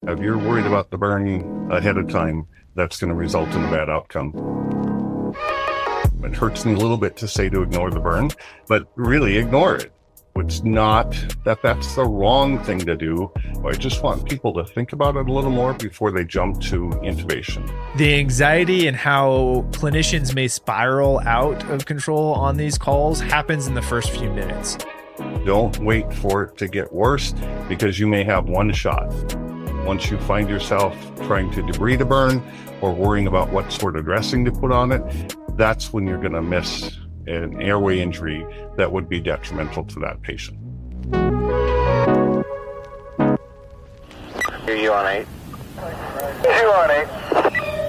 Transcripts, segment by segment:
If you're worried about the burn ahead of time, that's going to result in a bad outcome. It hurts me a little bit to say to ignore the burn, but really ignore it. It's not that that's the wrong thing to do. I just want people to think about it a little more before they jump to intubation. The anxiety and how clinicians may spiral out of control on these calls happens in the first few minutes. Don't wait for it to get worse, because you may have one shot. Once you find yourself trying to debride a burn or worrying about what sort of dressing to put on it, that's when you're going to miss an airway injury that would be detrimental to that patient. You on 8? You on 8.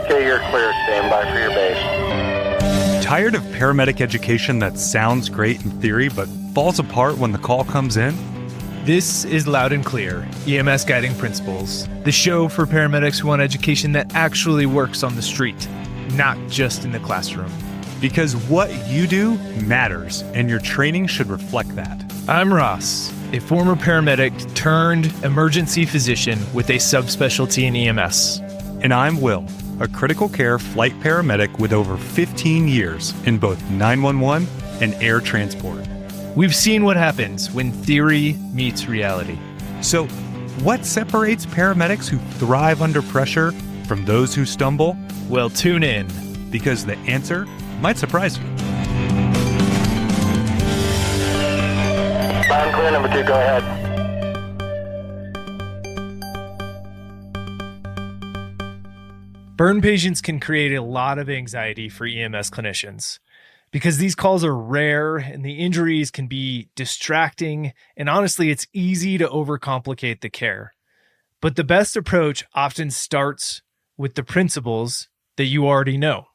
Okay, you're clear. Stand by for your base. Tired of paramedic education that sounds great in theory but falls apart when the call comes in? This is Loud and Clear, EMS Guiding Principles, the show for paramedics who want education that actually works on the street, not just in the classroom. Because what you do matters, and your training should reflect that. I'm Ross, a former paramedic turned emergency physician with a subspecialty in EMS. And I'm Will, a critical care flight paramedic with over 15 years in both 911 and air transport. We've seen what happens when theory meets reality. So, what separates paramedics who thrive under pressure from those who stumble? Well, tune in, because the answer might surprise you. Loud and clear, number 2, go ahead. Burn patients can create a lot of anxiety for EMS clinicians because these calls are rare and the injuries can be distracting, and honestly, it's easy to overcomplicate the care. But the best approach often starts with the principles that you already know.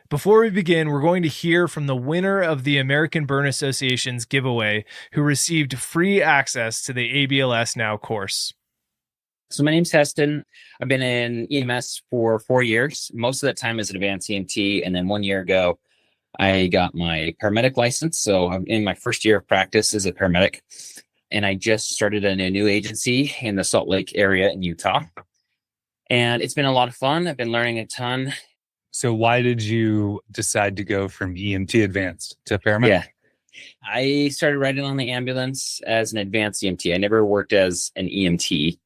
Before we begin, we're going to hear from the winner of the American Burn Association's giveaway, who received free access to the ABLS Now course. So my name's Heston. I've been in EMS for 4 years. Most of that time as an advanced EMT. And then 1 year ago, I got my paramedic license. So I'm in my first year of practice as a paramedic. And I just started in a new agency in the Salt Lake area in Utah. And it's been a lot of fun. I've been learning a ton. So why did you decide to go from EMT advanced to paramedic? Yeah, I started riding on the ambulance as an advanced EMT. I never worked as an EMT.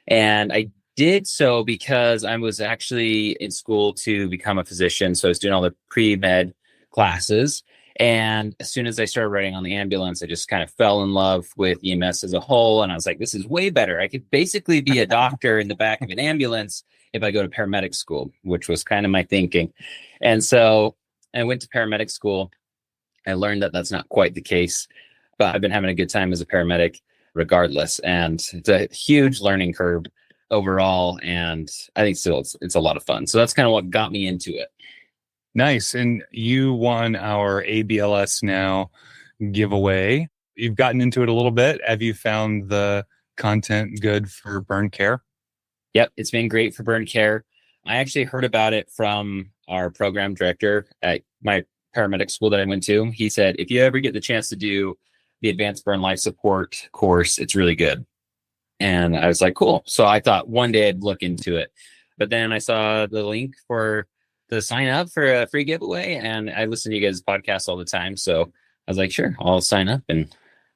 And I did so because I was actually in school to become a physician. So I was doing all the pre-med classes. And as soon as I started riding on the ambulance, I just kind of fell in love with EMS as a whole. And I was like, this is way better. I could basically be a doctor in the back of an ambulance if I go to paramedic school, which was kind of my thinking. And so I went to paramedic school. I learned that that's not quite the case, but I've been having a good time as a paramedic regardless. And it's a huge learning curve overall. And I think still it's a lot of fun. So that's kind of what got me into it. Nice. And you won our ABLS Now giveaway. You've gotten into it a little bit. Have you found the content good for burn care? Yep, it's been great for burn care. I actually heard about it from our program director at my paramedic school that I went to. He said, if you ever get the chance to do the advanced burn life support course, it's really good. And I was like, cool. So I thought one day I'd look into it. But then I saw the link for the sign up for a free giveaway. And I listen to you guys' podcasts all the time. So I was like, sure, I'll sign up. And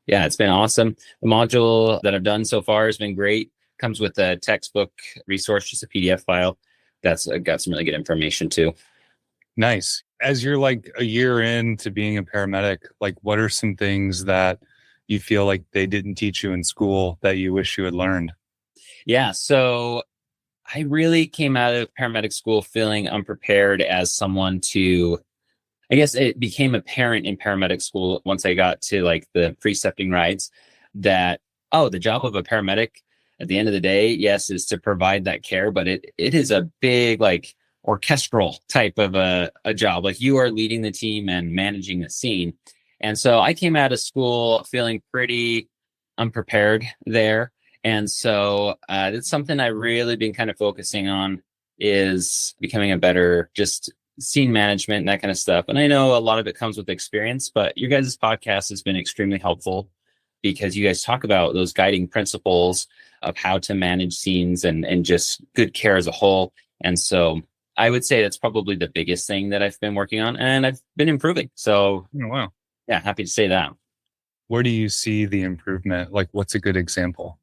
yeah, it's been awesome. The module that I've done so far has been great. Comes with a textbook resource, just a PDF file. That's got some really good information too. Nice. As you're like a year into being a paramedic, like what are some things that you feel like they didn't teach you in school that you wish you had learned? Yeah. So I really came out of paramedic school feeling unprepared as someone to, I guess it became apparent in paramedic school once I got to like the precepting rides that, oh, the job of a paramedic at the end of the day, yes, is to provide that care, but it is a big like orchestral type of a job. Like you are leading the team and managing the scene. And so I came out of school feeling pretty unprepared there. And so it's something I've really been kind of focusing on is becoming a better just scene management and that kind of stuff. And I know a lot of it comes with experience, but your guys' podcast has been extremely helpful because you guys talk about those guiding principles of how to manage scenes and just good care as a whole. And so I would say that's probably the biggest thing that I've been working on, and I've been improving. So Oh, wow. yeah, happy to say that. Where do you see the improvement? Like, what's a good example?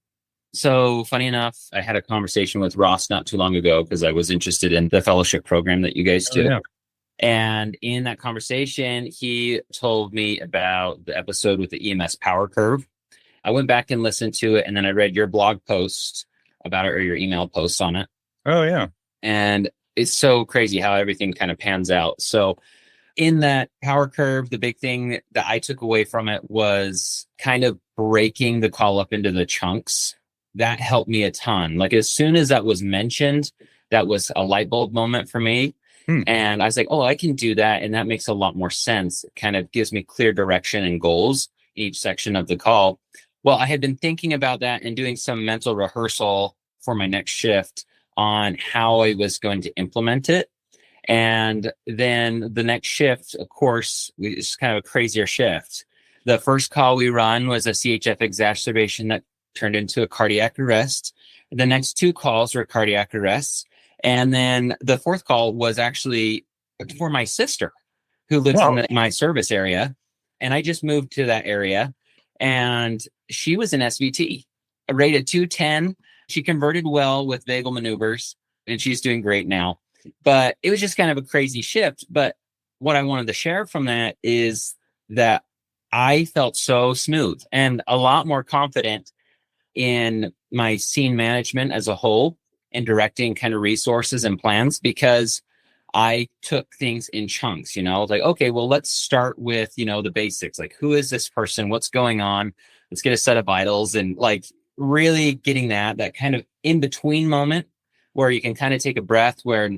So funny enough, I had a conversation with Ross not too long ago because I was interested in the fellowship program that you guys do. Yeah. And in that conversation, he told me about the episode with the EMS power curve. I went back and listened to it, and then I read your blog post about it, or your email posts on it. Oh, yeah. And it's so crazy how everything kind of pans out. So in that power curve, the big thing that I took away from it was kind of breaking the call up into the chunks. That helped me a ton. Like as soon as that was mentioned, that was a light bulb moment for me. And I was like, oh, I can do that. And that makes a lot more sense. It kind of gives me clear direction and goals in each section of the call. Well, I had been thinking about that and doing some mental rehearsal for my next shift on how I was going to implement it. And then the next shift, of course, it's kind of a crazier shift. The first call we run was a CHF exacerbation that turned into a cardiac arrest. The next two calls were cardiac arrests. And then the fourth call was actually for my sister who lives in my service area. And I just moved to that area, and she was an SVT, rated 210. She converted well with vagal maneuvers, and she's doing great now. But it was just kind of a crazy shift. But what I wanted to share from that is that I felt so smooth and a lot more confident in my scene management as a whole and directing kind of resources and plans, because I took things in chunks, like, okay, well, let's start with, the basics. Like, who is this person? What's going on? Let's get a set of vitals, and like really getting that kind of in between moment where you can kind of take a breath, where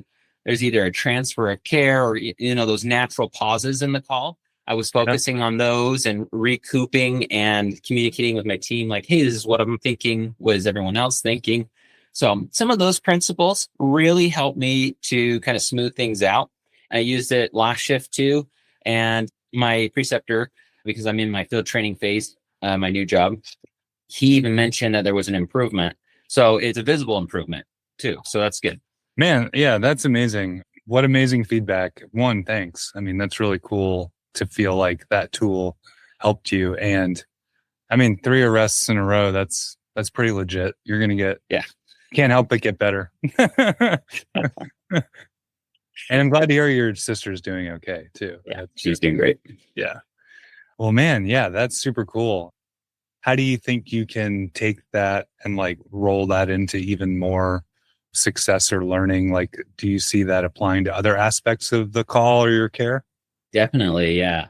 there's either a transfer of care or, those natural pauses in the call. I was focusing on those and recouping and communicating with my team, like, hey, this is what I'm thinking. What is everyone else thinking? So some of those principles really helped me to kind of smooth things out. I used it last shift too. And my preceptor, because I'm in my field training phase, my new job, he even mentioned that there was an improvement. So it's a visible improvement too. So that's good. Man, yeah, that's amazing. What amazing feedback. One, thanks. I mean, that's really cool to feel like that tool helped you. And I mean, 3 arrests in a row, that's pretty legit. You're going to get, can't help but get better. And I'm glad to hear your sister's doing okay too. Yeah, she's doing great. Yeah. Well, man, yeah, that's super cool. How do you think you can take that and like roll that into even more success or learning? Like, do you see that applying to other aspects of the call or your care? Definitely. Yeah.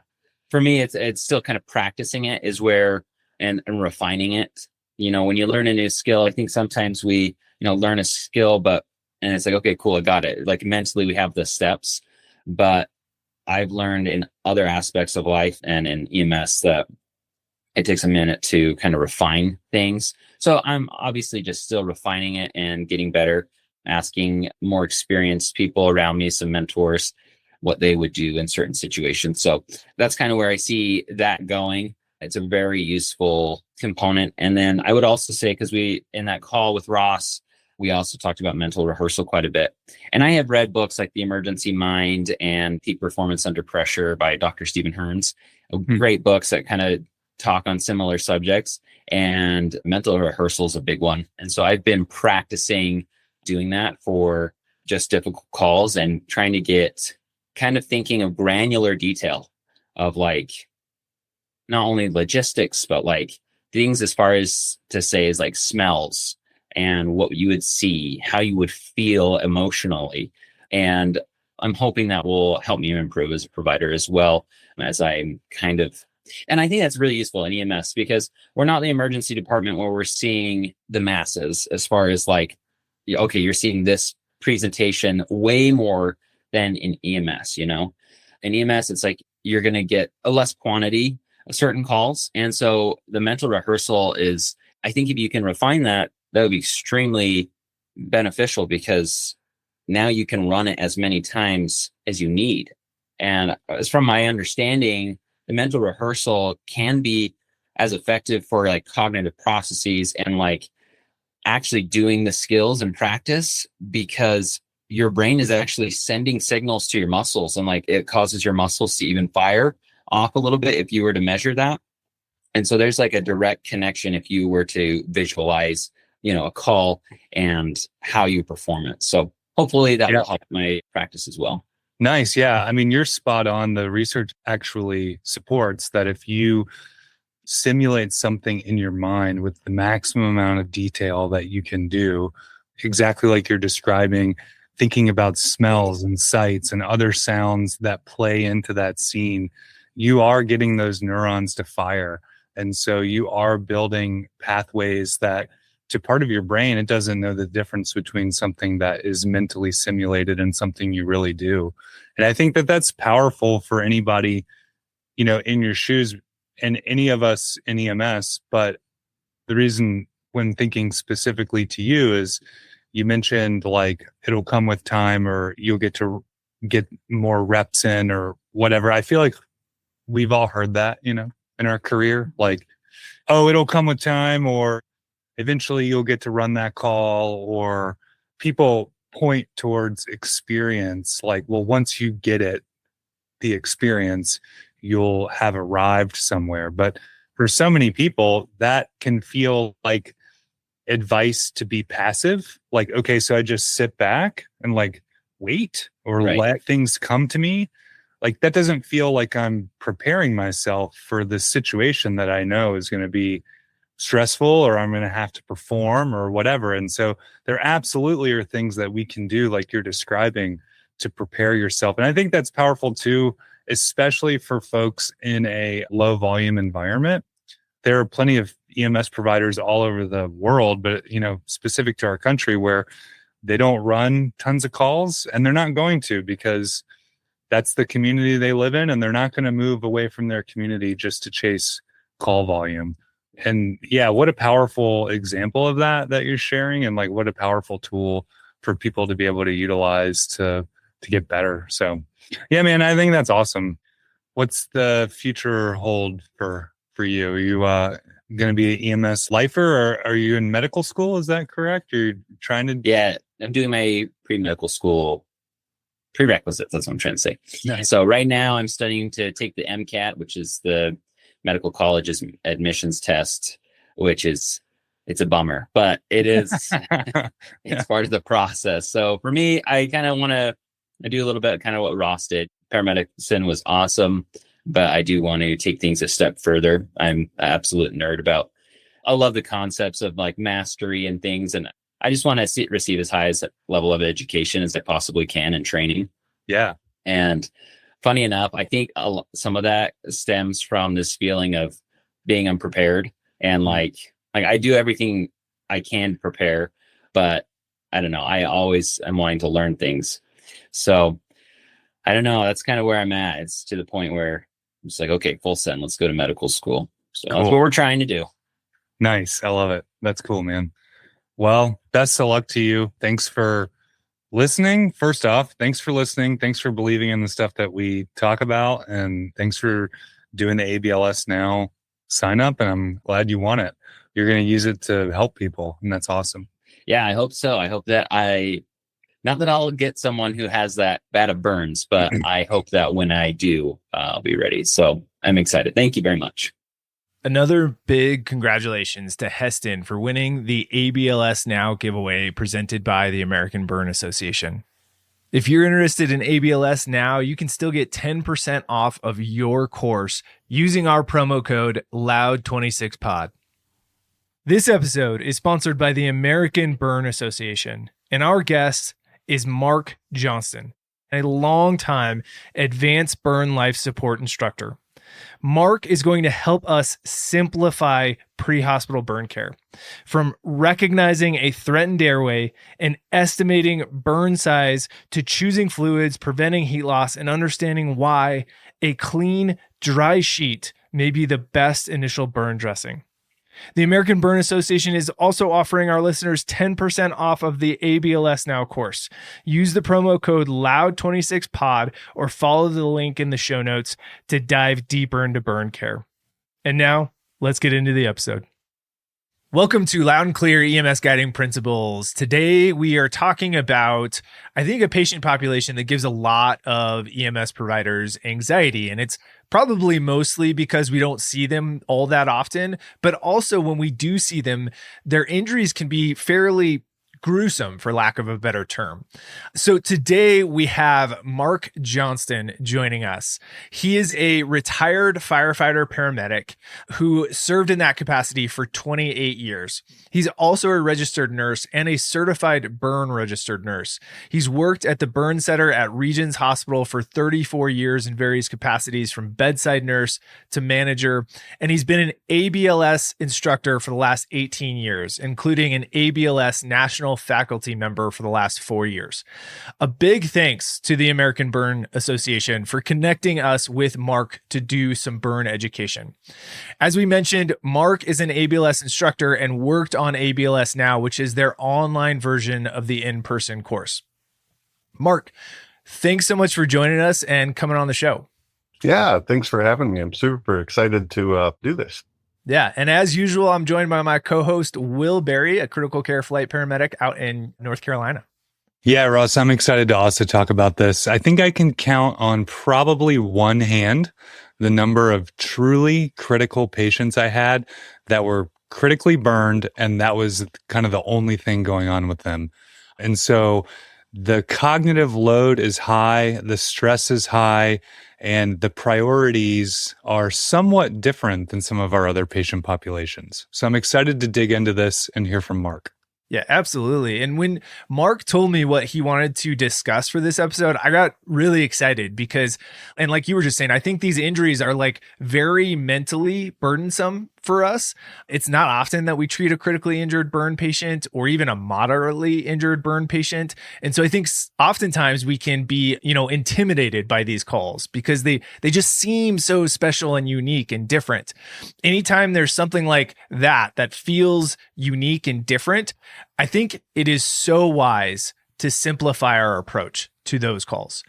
For me, it's still kind of practicing it is where, and refining it. When you learn a new skill, I think sometimes we, learn a skill, and it's like, okay, cool, I got it. Like mentally we have the steps, but I've learned in other aspects of life and in EMS that it takes a minute to kind of refine things. So I'm obviously just still refining it and getting better, asking more experienced people around me, some mentors, what they would do in certain situations. So that's kind of where I see that going. It's a very useful component. And then I would also say, because in that call with Ross, we also talked about mental rehearsal quite a bit. And I have read books like The Emergency Mind and Peak Performance Under Pressure by Dr. Stephen Hearns, great books that kind of talk on similar subjects. And mental rehearsal is a big one. And so I've been practicing doing that for just difficult calls and trying to get kind of thinking of granular detail of like, not only logistics, but like things as far as to say is like smells and what you would see, how you would feel emotionally. And I'm hoping that will help me improve as a provider as well, as I'm kind of, and I think that's really useful in EMS because we're not the emergency department where we're seeing the masses as far as like, okay, you're seeing this presentation way more than in EMS, In EMS, it's like you're going to get a less quantity of certain calls. And so the mental rehearsal is, I think if you can refine that, that would be extremely beneficial because now you can run it as many times as you need. And as from my understanding, the mental rehearsal can be as effective for like cognitive processes and like actually doing the skills and practice, because your brain is actually sending signals to your muscles, and like it causes your muscles to even fire off a little bit if you were to measure that. And so there's like a direct connection if you were to visualize, a call and how you perform it. So hopefully that will help my practice as well. Nice. Yeah. I mean, you're spot on. The research actually supports that if you simulate something in your mind with the maximum amount of detail that you can do, exactly like you're describing, thinking about smells and sights and other sounds that play into that scene, you are getting those neurons to fire. And so you are building pathways that, to part of your brain, it doesn't know the difference between something that is mentally simulated and something you really do. And I think that that's powerful for anybody, in your shoes, and any of us in EMS. But the reason, when thinking specifically to you, is you mentioned like it'll come with time, or you'll get to get more reps in or whatever. I feel like we've all heard that, in our career, like, oh, it'll come with time, or eventually you'll get to run that call, or people point towards experience. Like, well, once you get it, the experience, you'll have arrived somewhere. But for so many people, that can feel like advice to be passive. Like, okay, so I just sit back and like wait, or let things come to me. Like, that doesn't feel like I'm preparing myself for the situation that I know is going to be stressful, or I'm going to have to perform or whatever. And so there absolutely are things that we can do, like you're describing, to prepare yourself. And I think that's powerful too, especially for folks in a low volume environment. There are plenty of EMS providers all over the world, but specific to our country, where they don't run tons of calls, and they're not going to, because that's the community they live in, and they're not going to move away from their community just to chase call volume. And yeah, what a powerful example of that you're sharing, and like what a powerful tool for people to be able to utilize to get better. So yeah, man, I think that's awesome. What's the future hold for you? Are you going to be an EMS lifer, or are you in medical school? Is that correct? You're trying to... Yeah, I'm doing my pre-medical school prerequisites. That's what I'm trying to say. Nice. So right now I'm studying to take the MCAT, which is the medical college's admissions test, it's a bummer, but it is, it's part of the process. So for me, I kind of want to do a little bit kind of what Ross did. Paramedicine was awesome, but I do want to take things a step further. I'm an absolute nerd about, I love the concepts of like mastery and things. And I just want to receive as high as level of education as I possibly can in training. Yeah. And funny enough, I think some of that stems from this feeling of being unprepared, and like I do everything I can to prepare, but I don't know. I always am wanting to learn things. So I don't know. That's kind of where I'm at. It's to the point where I'm just like, okay, full send. Let's go to medical school. So Cool. That's what we're trying to do. Nice. I love it. That's cool, man. Well, best of luck to you. Thanks for listening. First off, thanks for listening. Thanks for believing in the stuff that we talk about. And thanks for doing the ABLS Now sign up. And I'm glad you want it. You're going to use it to help people. And that's awesome. Yeah, I hope so. I hope that not that I'll get someone who has that bad of burns, but I hope that when I do, I'll be ready. So I'm excited. Thank you very much. Another big congratulations to Heston for winning the ABLS Now giveaway presented by the American Burn Association. If you're interested in ABLS Now, you can still get 10% off of your course using our promo code LOUD26POD. This episode is sponsored by the American Burn Association, and our guest is Mark Johnston, a longtime advanced burn life support instructor. Mark is going to help us simplify pre-hospital burn care, from recognizing a threatened airway and estimating burn size to choosing fluids, preventing heat loss, and understanding why a clean, dry sheet may be the best initial burn dressing. The American Burn Association is also offering our listeners 10% off of the ABLS Now course. Use the promo code LOUD26POD or follow the link in the show notes to dive deeper into burn care. And now, Let's get into the episode. Welcome to Loud and Clear EMS Guiding Principles. Today, we are talking about, I think, a patient population that gives a lot of EMS providers anxiety. And it's probably mostly because we don't see them all that often, but also when we do see them, their injuries can be fairly gruesome, for lack of a better term. So today we have Mark Johnston joining us. He is a retired firefighter paramedic who served in that capacity for 28 years. He's also a registered nurse and a certified burn registered nurse. He's worked at the burn center at Regions Hospital for 34 years in various capacities, from bedside nurse to manager. And he's been an ABLS instructor for the last 18 years, including an ABLS national faculty member for the last 4 years. A big thanks to the American Burn Association for connecting us with Mark to do some burn education. As we mentioned, Mark is an ABLS instructor and worked on ABLS Now, which is their online version of the in-person course. Mark, thanks so much for joining us and coming on the show. Yeah, thanks for having me. I'm super excited to do this. Yeah. And as usual, I'm joined by my co-host, Will Berry, a critical care flight paramedic out in North Carolina. Yeah, Ross, I'm excited to also talk about this. I think I can count on probably one hand the number of truly critical patients I had that were critically burned, and that was kind of the only thing going on with them. And so the cognitive load is high, the stress is high, and the priorities are somewhat different than some of our other patient populations. So I'm excited to dig into this and hear from Mark. Yeah, absolutely. And when Mark told me what he wanted to discuss for this episode, I got really excited because, and like you were just saying, I think these injuries are like very mentally burdensome for us. It's not often that we treat a critically injured burn patient or even a moderately injured burn patient. And so I think oftentimes we can be, intimidated by these calls because they just seem so special and unique and different. Anytime there's something like that feels unique and different, I think it is so wise to simplify our approach to those calls.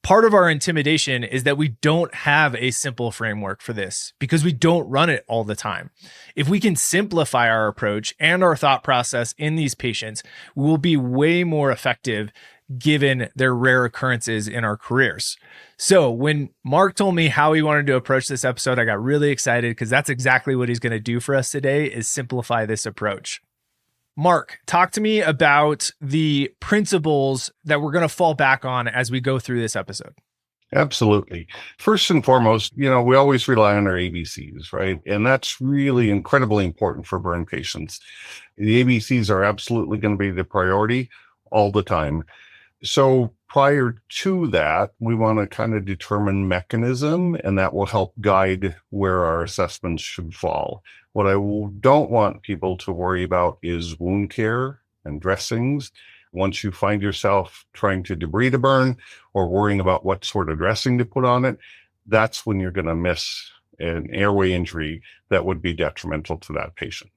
Part of our intimidation is that we don't have a simple framework for this because we don't run it all the time. If we can simplify our approach and our thought process in these patients, we will be way more effective given their rare occurrences in our careers. So when Mark told me how he wanted to approach this episode, I got really excited because that's exactly what he's going to do for us today, is simplify this approach. Mark, talk to me about the principles that we're going to fall back on as we go through this episode. Absolutely. First and foremost, we always rely on our ABCs, right? And that's really incredibly important for burn patients. The ABCs are absolutely going to be the priority all the time. So prior to that, we want to kind of determine mechanism, and that will help guide where our assessments should fall. What I don't want people to worry about is wound care and dressings. Once you find yourself trying to debride a burn or worrying about what sort of dressing to put on it, that's when you're going to miss an airway injury that would be detrimental to that patient.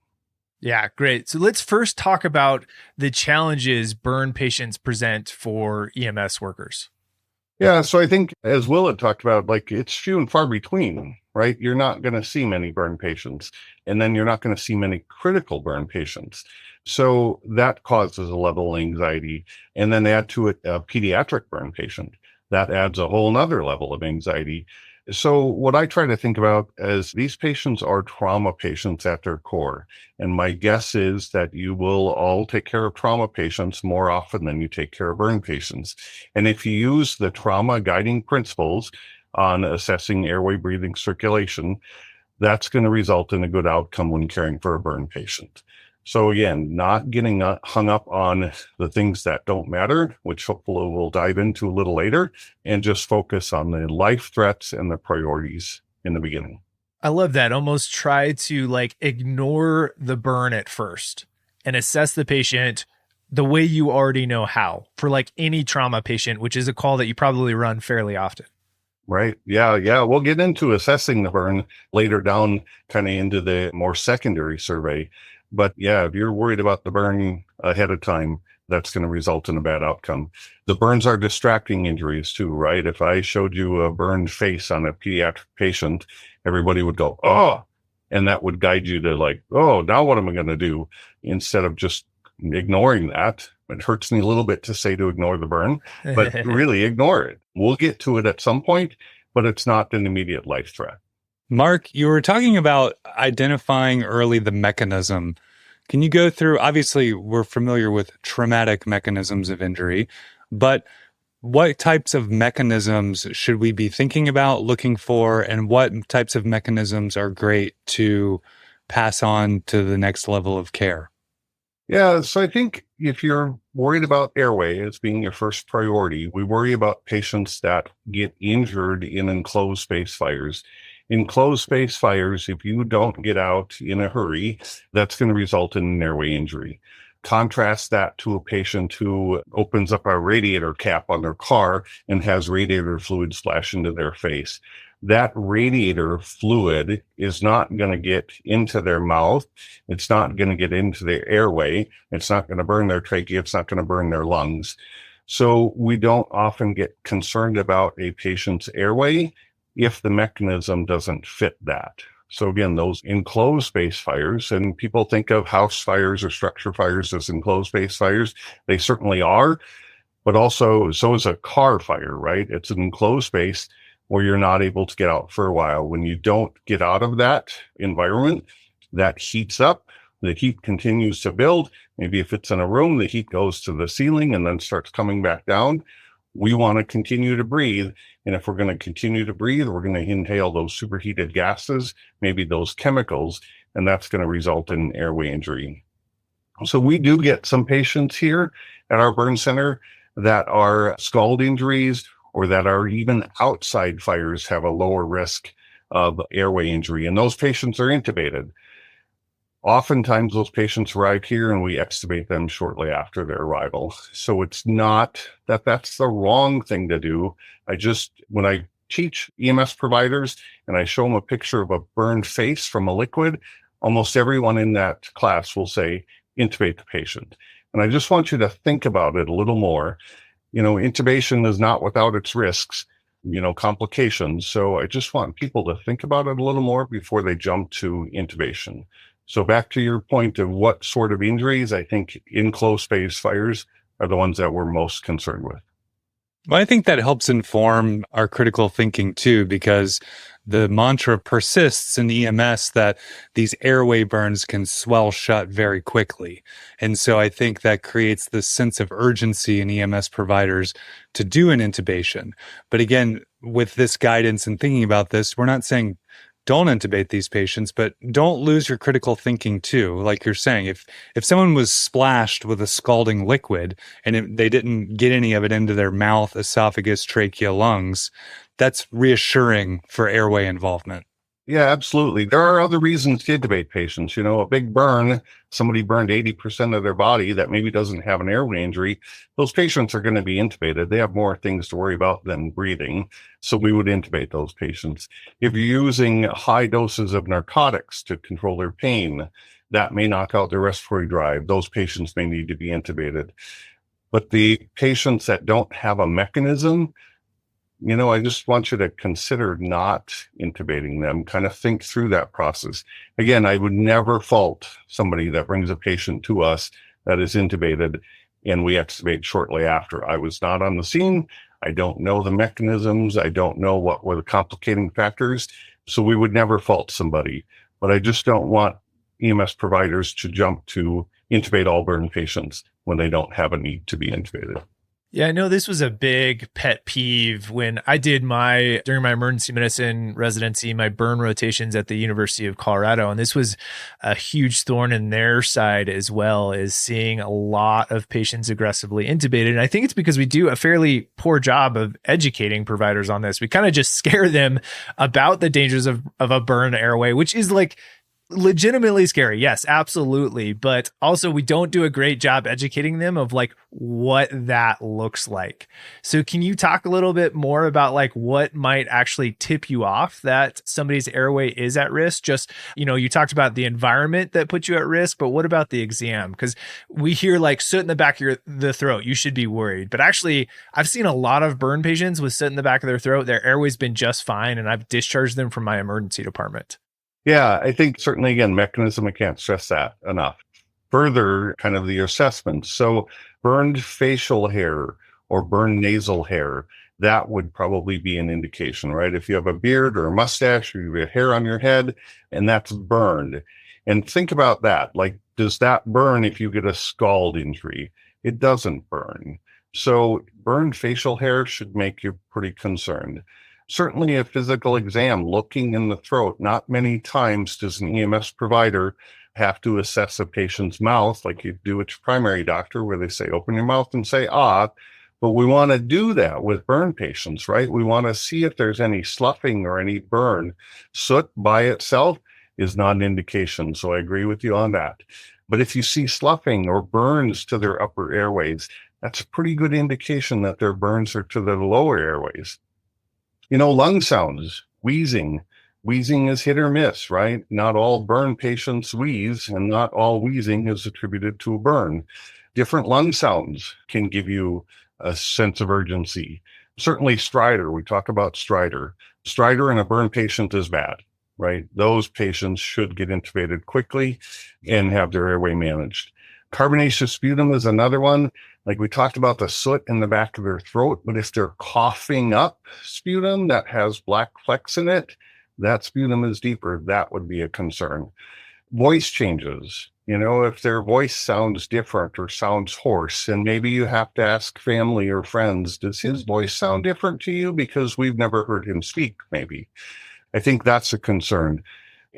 Yeah, great. So let's first talk about the challenges burn patients present for EMS workers. Yeah, so I think as Will had talked about, it's few and far between, right? You're not going to see many burn patients, and then you're not going to see many critical burn patients. So that causes a level of anxiety. And then add to it a pediatric burn patient. That adds a whole nother level of anxiety. So what I try to think about is these patients are trauma patients at their core. And my guess is that you will all take care of trauma patients more often than you take care of burn patients. And if you use the trauma guiding principles on assessing airway, breathing, circulation, that's going to result in a good outcome when caring for a burn patient. So again, not getting hung up on the things that don't matter, which hopefully we'll dive into a little later, and just focus on the life threats and the priorities in the beginning. I love that. Almost try to ignore the burn at first and assess the patient the way you already know how for any trauma patient, which is a call that you probably run fairly often. Right. Yeah. We'll get into assessing the burn later down, kind of into the more secondary survey. But yeah, if you're worried about the burn ahead of time, that's going to result in a bad outcome. The burns are distracting injuries too, right? If I showed you a burned face on a pediatric patient, everybody would go, oh, And that would guide you to like, oh, now what am I going to do? Instead of just ignoring that. It hurts me a little bit to say to ignore the burn, but really ignore it. We'll get to it at some point, but it's not an immediate life threat. Mark, you were talking about identifying early the mechanism. Can you go through, obviously, we're familiar with traumatic mechanisms of injury, but what types of mechanisms should we be thinking about, looking for, and what types of mechanisms are great to pass on to the next level of care? Yeah, so I think if you're worried about airway as being your first priority, we worry about patients that get injured in enclosed space fires. Enclosed space fires, if you don't get out in a hurry, that's going to result in an airway injury. Contrast that to a patient who opens up a radiator cap on their car and has radiator fluid splash into their face. That radiator fluid is not going to get into their mouth. It's not going to get into their airway. It's not going to burn their trachea. It's not going to burn their lungs. So we don't often get concerned about a patient's airway if the mechanism doesn't fit that. So again, those enclosed space fires, and people think of house fires or structure fires as enclosed space fires. They certainly are, but also so is a car fire, right? It's an enclosed space where you're not able to get out for a while. When you don't get out of that environment, that heats up, the heat continues to build. Maybe if it's in a room, the heat goes to the ceiling and then starts coming back down. We want to continue to breathe. And if we're going to continue to breathe, we're going to inhale those superheated gases, maybe those chemicals, and that's going to result in airway injury. So we do get some patients here at our burn center that are scald injuries or that are even outside fires have a lower risk of airway injury. And those patients are intubated. Oftentimes those patients arrive here and we extubate them shortly after their arrival. So it's not that that's the wrong thing to do. When I teach EMS providers and I show them a picture of a burned face from a liquid, almost everyone in that class will say, intubate the patient. And I just want you to think about it a little more. Intubation is not without its risks, complications. So I just want people to think about it a little more before they jump to intubation. So back to your point of what sort of injuries, I think enclosed space fires are the ones that we're most concerned with. Well, I think that helps inform our critical thinking too, because the mantra persists in EMS that these airway burns can swell shut very quickly. And so I think that creates this sense of urgency in EMS providers to do an intubation. But again, with this guidance and thinking about this, we're not saying don't intubate these patients, but don't lose your critical thinking too. Like you're saying, if someone was splashed with a scalding liquid and they didn't get any of it into their mouth, esophagus, trachea, lungs, that's reassuring for airway involvement. Yeah, absolutely. There are other reasons to intubate patients. A big burn, somebody burned 80% of their body that maybe doesn't have an airway injury. Those patients are going to be intubated. They have more things to worry about than breathing. So we would intubate those patients. If you're using high doses of narcotics to control their pain, that may knock out their respiratory drive. Those patients may need to be intubated. But the patients that don't have a mechanism, I just want you to consider not intubating them, kind of think through that process. Again, I would never fault somebody that brings a patient to us that is intubated and we extubate shortly after. I was not on the scene. I don't know the mechanisms. I don't know what were the complicating factors. So we would never fault somebody. But I just don't want EMS providers to jump to intubate all burn patients when they don't have a need to be intubated. Yeah, I know this was a big pet peeve when I did during my emergency medicine residency, my burn rotations at the University of Colorado. And this was a huge thorn in their side as well, as seeing a lot of patients aggressively intubated. And I think it's because we do a fairly poor job of educating providers on this. We kind of just scare them about the dangers of a burn airway, which is like legitimately scary. Yes, absolutely. But also we don't do a great job educating them of like what that looks like. So can you talk a little bit more about like what might actually tip you off that somebody's airway is at risk? Just, you talked about the environment that puts you at risk, but what about the exam? Because we hear like soot in the back of the throat, you should be worried. But actually I've seen a lot of burn patients with soot in the back of their throat. Their airway's been just fine. And I've discharged them from my emergency department. Yeah, I think certainly, again, mechanism, I can't stress that enough. Further, kind of the assessment. So, burned facial hair or burned nasal hair, that would probably be an indication, right? If you have a beard or a mustache or you have hair on your head and that's burned. And think about that. Like, does that burn if you get a scald injury? It doesn't burn. So, burned facial hair should make you pretty concerned. Certainly a physical exam, looking in the throat. Not many times does an EMS provider have to assess a patient's mouth like you do at your primary doctor, where they say, open your mouth and say, ah. But we want to do that with burn patients, right? We want to see if there's any sloughing or any burn. Soot by itself is not an indication. So I agree with you on that. But if you see sloughing or burns to their upper airways, that's a pretty good indication that their burns are to the lower airways. Lung sounds, wheezing. Wheezing is hit or miss, right? Not all burn patients wheeze, and not all wheezing is attributed to a burn. Different lung sounds can give you a sense of urgency. Certainly stridor, we talk about stridor. Stridor in a burn patient is bad, right? Those patients should get intubated quickly and have their airway managed. Carbonaceous sputum is another one. Like we talked about the soot in the back of their throat, but if they're coughing up sputum that has black flecks in it, that sputum is deeper. That would be a concern. Voice changes. If their voice sounds different or sounds hoarse, and maybe you have to ask family or friends, does his voice sound different to you? Because we've never heard him speak, maybe. I think that's a concern.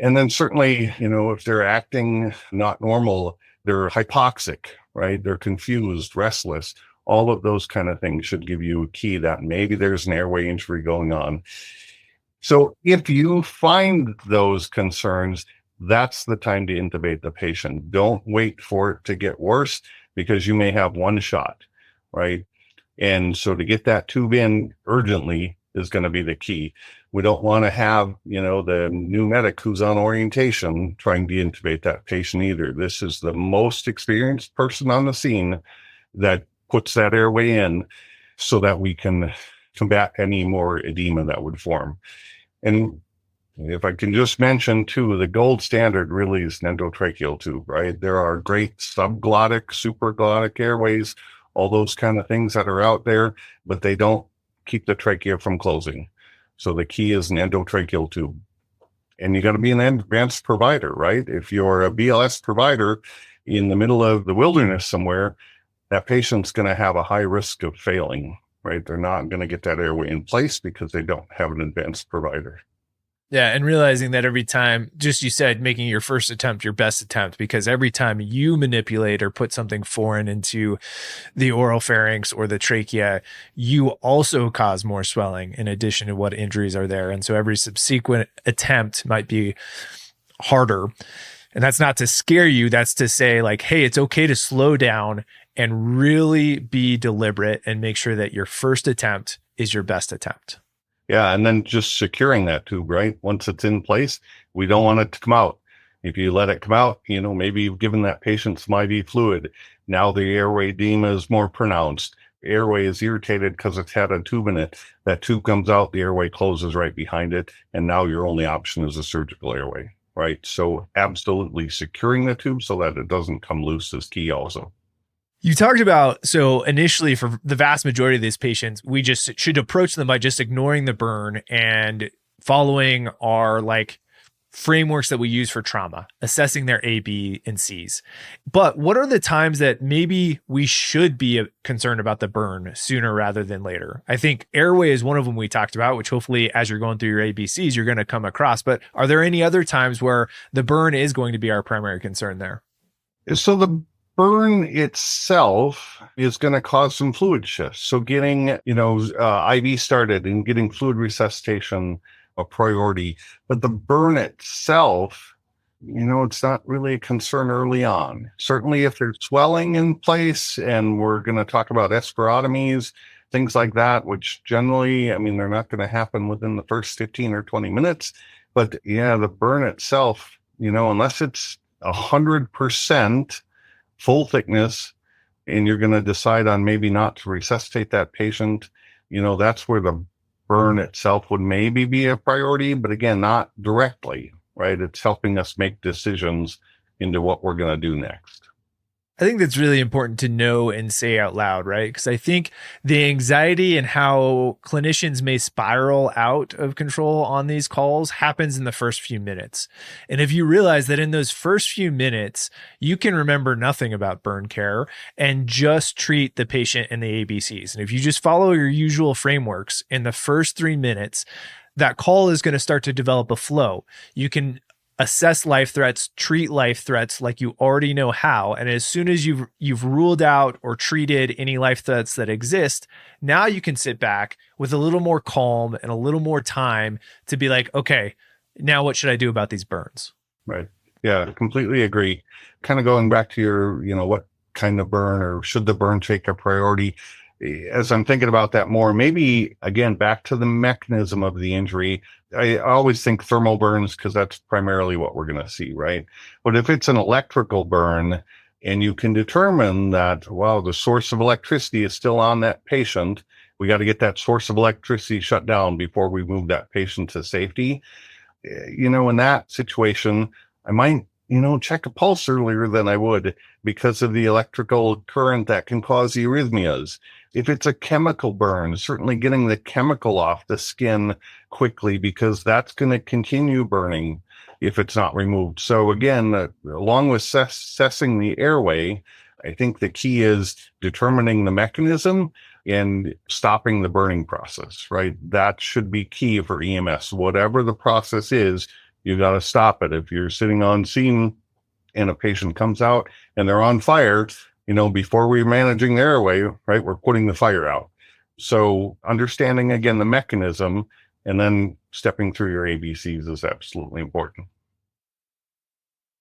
And then certainly, if they're acting not normal, they're hypoxic, right? They're confused, restless. All of those kind of things should give you a key that maybe there's an airway injury going on. So if you find those concerns, that's the time to intubate the patient. Don't wait for it to get worse, because you may have one shot, right? And so to get that tube in urgently is going to be the key. We don't want to have, the new medic who's on orientation trying to intubate that patient either. This is the most experienced person on the scene that puts that airway in so that we can combat any more edema that would form. And if I can just mention too, the gold standard really is an endotracheal tube, right? There are great subglottic, supraglottic airways, all those kind of things that are out there, but they don't keep the trachea from closing. So the key is an endotracheal tube. And you got to be an advanced provider, right? If you're a BLS provider in the middle of the wilderness somewhere, that patient's going to have a high risk of failing, right? They're not going to get that airway in place because they don't have an advanced provider. Yeah, and realizing that every time, just you said, making your first attempt your best attempt, because every time you manipulate or put something foreign into the oral pharynx or the trachea, you also cause more swelling in addition to what injuries are there. And so every subsequent attempt might be harder. And that's not to scare you. That's to say, like, hey, it's okay to slow down and really be deliberate and make sure that your first attempt is your best attempt. Yeah, and then just securing that tube, right? Once it's in place, we don't want it to come out. If you let it come out, maybe you've given that patient some IV fluid. Now the airway edema is more pronounced. Airway is irritated because it's had a tube in it. That tube comes out, the airway closes right behind it, and now your only option is a surgical airway, right? So absolutely securing the tube so that it doesn't come loose is key also. You talked about, so initially for the vast majority of these patients, we just should approach them by just ignoring the burn and following our frameworks that we use for trauma, assessing their A, B, and C's. But what are the times that maybe we should be concerned about the burn sooner rather than later? I think airway is one of them we talked about, which hopefully as you're going through your ABCs, you're going to come across. But are there any other times where the burn is going to be our primary concern there? So the burn itself is going to cause some fluid shifts. So getting, IV started and getting fluid resuscitation a priority, but the burn itself, it's not really a concern early on. Certainly if there's swelling in place, and we're going to talk about espirotomies, things like that, which generally, they're not going to happen within the first 15 or 20 minutes. But yeah, the burn itself, unless it's 100% full thickness, and you're going to decide on maybe not to resuscitate that patient, that's where the burn itself would maybe be a priority, but again, not directly, right? It's helping us make decisions into what we're going to do next. I think that's really important to know and say out loud, right? Because I think the anxiety and how clinicians may spiral out of control on these calls happens in the first few minutes. And if you realize that in those first few minutes, you can remember nothing about burn care and just treat the patient and the ABCs. And if you just follow your usual frameworks in the first 3 minutes, that call is going to start to develop a flow. You can assess life threats, treat life threats like you already know how. And as soon as you've ruled out or treated any life threats that exist, now you can sit back with a little more calm and a little more time to be like, okay, now what should I do about these burns? Right. Yeah, I completely agree. Kind of going back to your, what kind of burn or should the burn take a priority? As I'm thinking about that more, maybe again, back to the mechanism of the injury, I always think thermal burns because that's primarily what we're going to see, right? But if it's an electrical burn and you can determine that, well, the source of electricity is still on that patient, we got to get that source of electricity shut down before we move that patient to safety. In that situation, I might, check a pulse earlier than I would because of the electrical current that can cause the arrhythmias. If it's a chemical burn, certainly getting the chemical off the skin quickly because that's going to continue burning if it's not removed. So again, along with assessing the airway, I think the key is determining the mechanism and stopping the burning process, right? That should be key for EMS. Whatever the process is, you got to stop it. If you're sitting on scene and a patient comes out and they're on fire, before we're managing the airway, right, we're putting the fire out. So understanding, again, the mechanism and then stepping through your ABCs is absolutely important.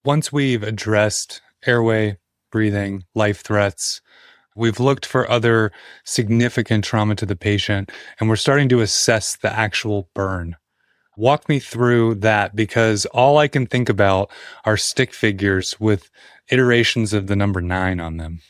Once we've addressed airway, breathing, life threats, we've looked for other significant trauma to the patient, and we're starting to assess the actual burn. Walk me through that, because all I can think about are stick figures with iterations of the number 9 on them.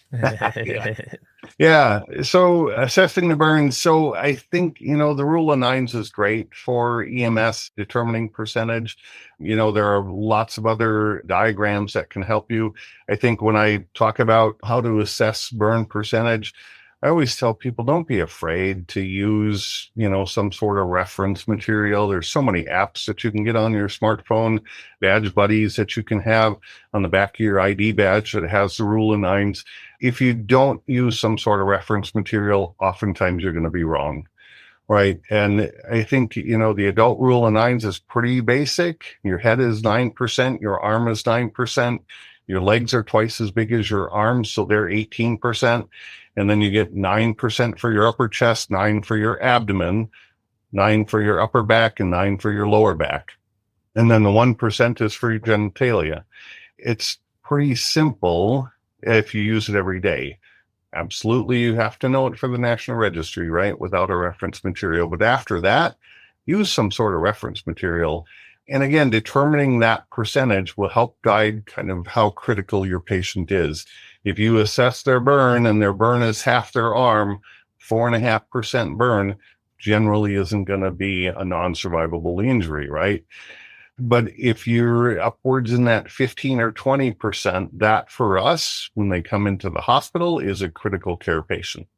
Yeah. So assessing the burns. So I think, the rule of 9s is great for EMS determining percentage. There are lots of other diagrams that can help you. I think when I talk about how to assess burn percentage, I always tell people, don't be afraid to use, some sort of reference material. There's so many apps that you can get on your smartphone, badge buddies that you can have on the back of your ID badge that has the rule of 9s. If you don't use some sort of reference material, oftentimes you're going to be wrong, right? And I think, the adult rule of 9s is pretty basic. Your head is 9%, your arm is 9%, your legs are twice as big as your arms, so they're 18%. And then you get 9% for your upper chest, 9 for your abdomen, 9 for your upper back, and 9 for your lower back. And then the 1% is for your genitalia. It's pretty simple if you use it every day. Absolutely, you have to know it for the National Registry, right? Without a reference material. But after that, use some sort of reference material. And again, determining that percentage will help guide kind of how critical your patient is. If you assess their burn and their burn is half their arm, 4.5% burn generally isn't going to be a non-survivable injury, right? But if you're upwards in that 15 or 20%, that for us, when they come into the hospital, is a critical care patient.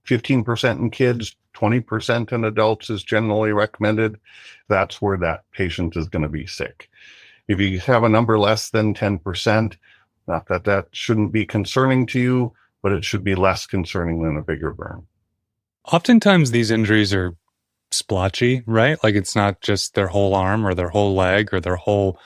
15% in kids, 20% in adults is generally recommended. That's where that patient is going to be sick. If you have a number less than 10%, not that that shouldn't be concerning to you, but it should be less concerning than a bigger burn. Oftentimes these injuries are splotchy, right? Like it's not just their whole arm or their whole leg or their whole,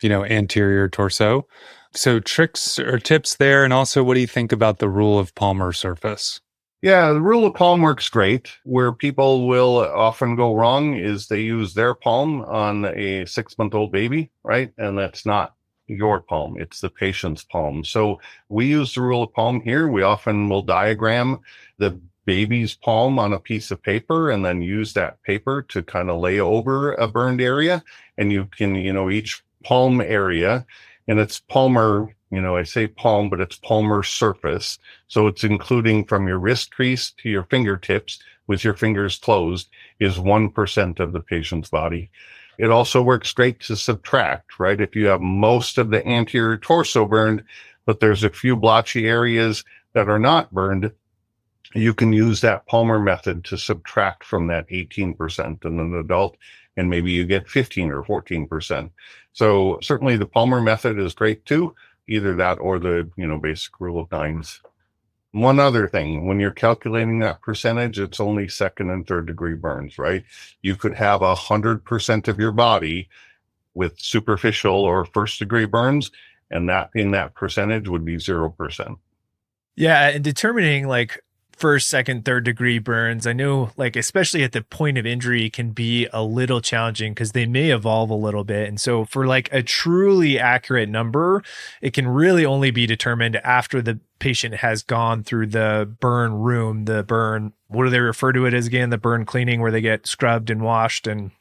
anterior torso. So tricks or tips there. And also, what do you think about the rule of palmar surface? Yeah, the rule of palm works great. Where people will often go wrong is they use their palm on a 6-month-old baby, right? And that's not your palm, it's the patient's palm. So we use the rule of palm here. We often will diagram the baby's palm on a piece of paper and then use that paper to kind of lay over a burned area. And you can, each palm area, and it's palmar, I say palm, but it's palmar surface. So it's including from your wrist crease to your fingertips with your fingers closed is 1% of the patient's body. It also works great to subtract, right? If you have most of the anterior torso burned, but there's a few blotchy areas that are not burned, you can use that Palmer method to subtract from that 18% in an adult, and maybe you get 15 or 14%. So certainly the Palmer method is great too, either that or the, basic rule of nines. One other thing, when you're calculating that percentage, it's only second and third degree burns, right? You could have 100% of your body with superficial or first degree burns, and that in that percentage would be 0%. Yeah, and determining like first, second, third degree burns, I know like especially at the point of injury can be a little challenging because they may evolve a little bit. And so for like a truly accurate number, it can really only be determined after the patient has gone through the burn room, the burn, what do they refer to it as again? The burn cleaning where they get scrubbed and washed and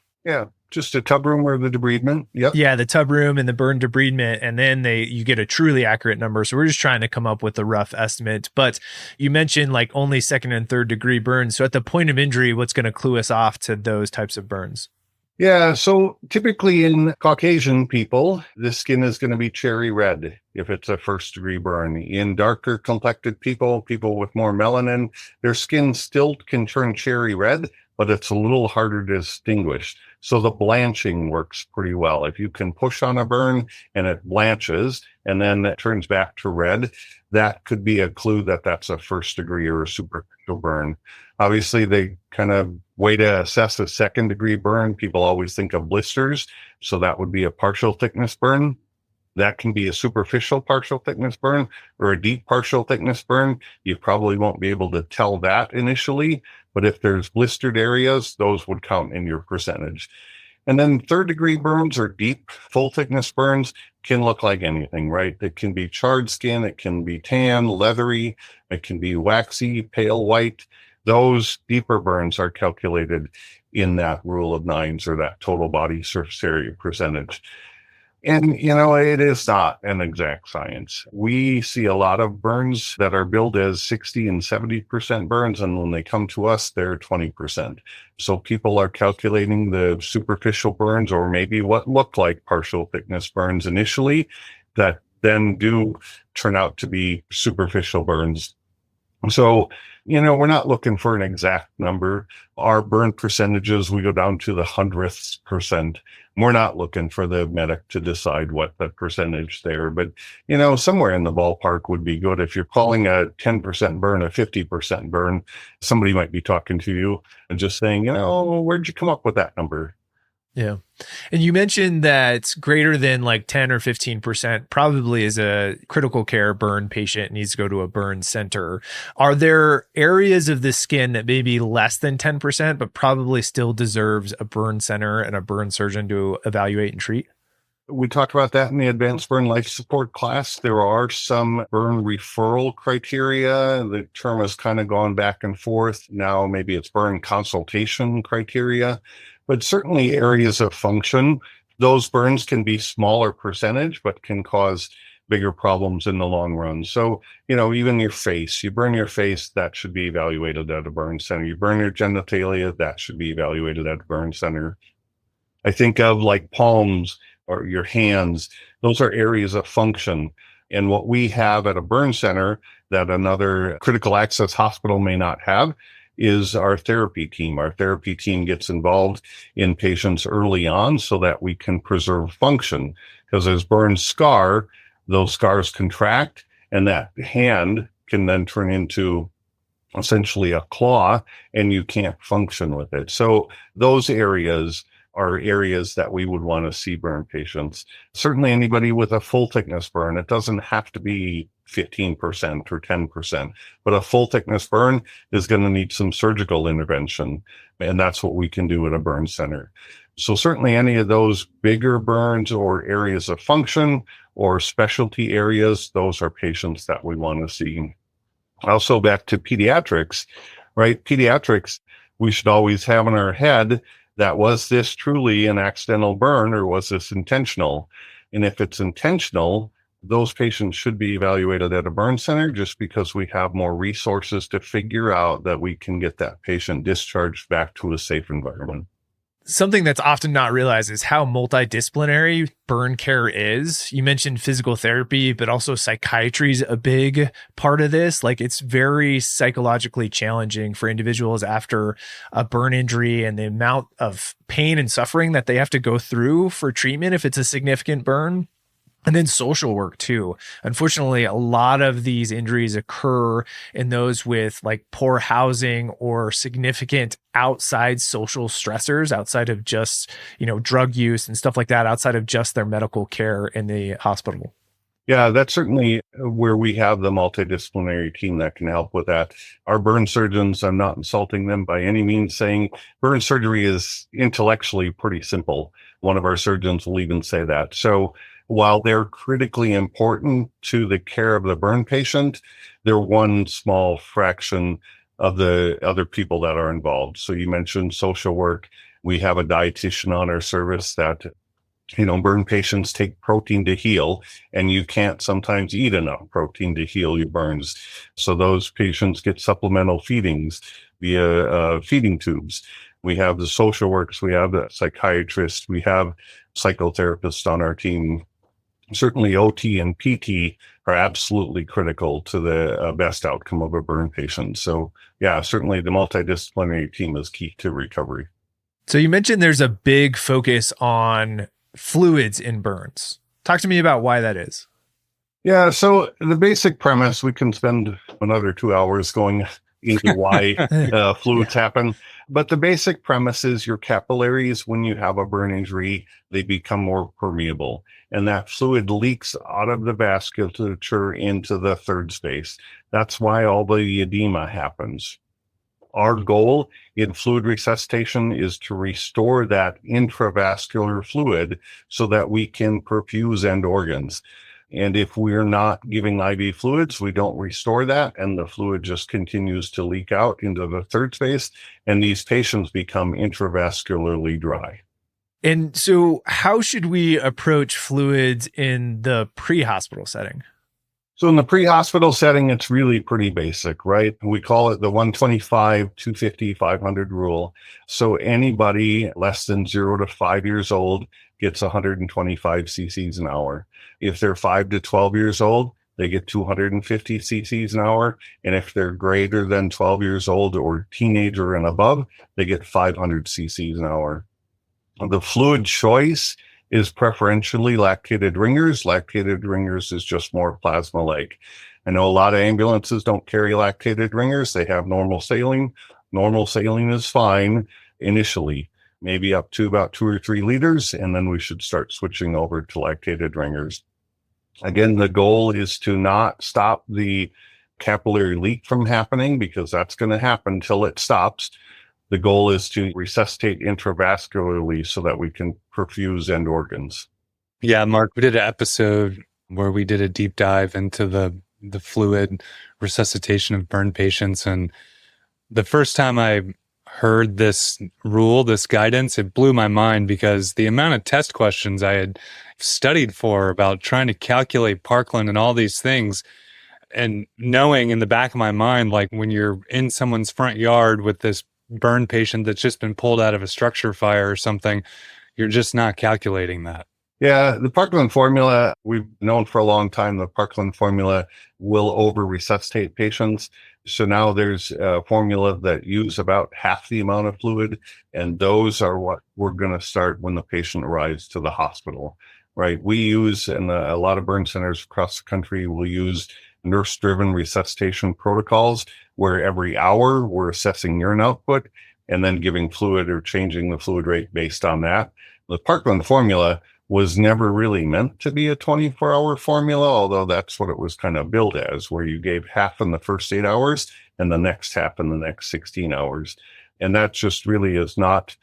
just a tub room or the debridement. Yep. Yeah, the tub room and the burn debridement, and then you get a truly accurate number. So we're just trying to come up with a rough estimate. But you mentioned like only second and third degree burns. So at the point of injury, what's going to clue us off to those types of burns? Yeah, so typically in Caucasian people, the skin is going to be cherry red if it's a first degree burn. In darker complected people with more melanin, their skin still can turn cherry red, but it's a little harder to distinguish. So the blanching works pretty well. If you can push on a burn and it blanches and then it turns back to red, that could be a clue that that's a first degree or a superficial burn. Obviously, the kind of way to assess a second degree burn, people always think of blisters. So that would be a partial thickness burn. That can be a superficial partial thickness burn or a deep partial thickness burn. You probably won't be able to tell that initially, but if there's blistered areas, those would count in your percentage. And then third degree burns or deep full thickness burns can look like anything, right? It can be charred skin, it can be tan, leathery, it can be waxy, pale white. Those deeper burns are calculated in that rule of nines or that total body surface area percentage. And, it is not an exact science. We see a lot of burns that are billed as 60 and 70% burns, and when they come to us, they're 20%. So people are calculating the superficial burns or maybe what look like partial thickness burns initially that then do turn out to be superficial burns. So, we're not looking for an exact number. Our burn percentages, we go down to the 100th percent. We're not looking for the medic to decide what the percentage there, but, somewhere in the ballpark would be good. If you're calling a 10% burn a 50% burn, somebody might be talking to you and just saying, where'd you come up with that number? Yeah. And you mentioned that greater than like 10 or 15% probably is a critical care burn patient needs to go to a burn center. Are there areas of the skin that may be less than 10%, but probably still deserves a burn center and a burn surgeon to evaluate and treat? We talked about that in the advanced burn life support class. There are some burn referral criteria. The term has kind of gone back and forth. Now maybe it's burn consultation criteria. But certainly areas of function, those burns can be smaller percentage, but can cause bigger problems in the long run. So, even your face, you burn your face, that should be evaluated at a burn center. You burn your genitalia, that should be evaluated at a burn center. I think of like palms or your hands, those are areas of function. And what we have at a burn center that another critical access hospital may not have is our therapy team. Our therapy team gets involved in patients early on so that we can preserve function. Because as burns scar, those scars contract, and that hand can then turn into essentially a claw, and you can't function with it. So those areas are areas that we would want to see burn patients. Certainly anybody with a full thickness burn, it doesn't have to be 15% or 10%, but a full thickness burn is going to need some surgical intervention. And that's what we can do at a burn center. So certainly any of those bigger burns or areas of function or specialty areas, those are patients that we want to see. Also back to pediatrics, right? Pediatrics, we should always have in our head that was this truly an accidental burn or was this intentional? And if it's intentional, those patients should be evaluated at a burn center just because we have more resources to figure out that we can get that patient discharged back to a safe environment. something that's often not realized is how multidisciplinary burn care is. You mentioned physical therapy, but also psychiatry is a big part of this. Like, it's very psychologically challenging for individuals after a burn injury, and the amount of pain and suffering that they have to go through for treatment if it's a significant burn. And then social work too. Unfortunately, a lot of these injuries occur in those with like poor housing or significant outside social stressors outside of just, drug use and stuff like that, outside of just their medical care in the hospital. Yeah, that's certainly where we have the multidisciplinary team that can help with that. Our burn surgeons, I'm not insulting them by any means, saying burn surgery is intellectually pretty simple. One of our surgeons will even say that. So while they're critically important to the care of the burn patient, they're one small fraction of the other people that are involved. So you mentioned social work. We have a dietitian on our service that, burn patients take protein to heal, and you can't sometimes eat enough protein to heal your burns. So those patients get supplemental feedings via feeding tubes. We have the social workers, we have the psychiatrists, we have psychotherapists on our team. Certainly OT and PT are absolutely critical to the best outcome of a burn patient. So yeah, certainly the multidisciplinary team is key to recovery. So you mentioned there's a big focus on fluids in burns. Talk to me about why that is. Yeah, so the basic premise, we can spend another 2 hours going into why fluids happen. But the basic premise is your capillaries, when you have a burn injury, they become more permeable. And that fluid leaks out of the vasculature into the third space. That's why all the edema happens. Our goal in fluid resuscitation is to restore that intravascular fluid so that we can perfuse end organs. And if we're not giving IV fluids, we don't restore that, and the fluid just continues to leak out into the third space, and these patients become intravascularly dry. And so how should we approach fluids in the pre-hospital setting? So in the pre-hospital setting, it's really pretty basic, right? We call it the 125, 250, 500 rule. So anybody less than 0 to 5 years old gets 125 cc's an hour. If they're 5 to 12 years old, they get 250 cc's an hour. And if they're greater than 12 years old or teenager and above, they get 500 cc's an hour. The fluid choice is preferentially lactated ringers. Lactated ringers is just more plasma-like. I know a lot of ambulances don't carry lactated ringers. They have normal saline. Normal saline is fine initially, maybe up to about 2 or 3 liters, and then we should start switching over to lactated ringers. Again, the goal is to not stop the capillary leak from happening, because that's going to happen till it stops. The goal is to resuscitate intravascularly so that we can perfuse end organs. Yeah, Mark, we did an episode where we did a deep dive into the fluid resuscitation of burn patients. And the first time I heard this rule, this guidance, it blew my mind, because the amount of test questions I had studied for about trying to calculate Parkland and all these things, and knowing in the back of my mind, like when you're in someone's front yard with this burn patient that's just been pulled out of a structure fire or something, you're just not calculating that. Yeah, the Parkland formula, we've known for a long time, the Parkland formula will over-resuscitate patients. So now there's a formula that use about half the amount of fluid, and those are what we're going to start when the patient arrives to the hospital, right? We use, and a lot of burn centers across the country will use nurse-driven resuscitation protocols, where every hour we're assessing urine output and then giving fluid or changing the fluid rate based on that. The Parkland formula was never really meant to be a 24-hour formula, although that's what it was kind of billed as, where you gave half in the first 8 hours and the next half in the next 16 hours. And that just really is not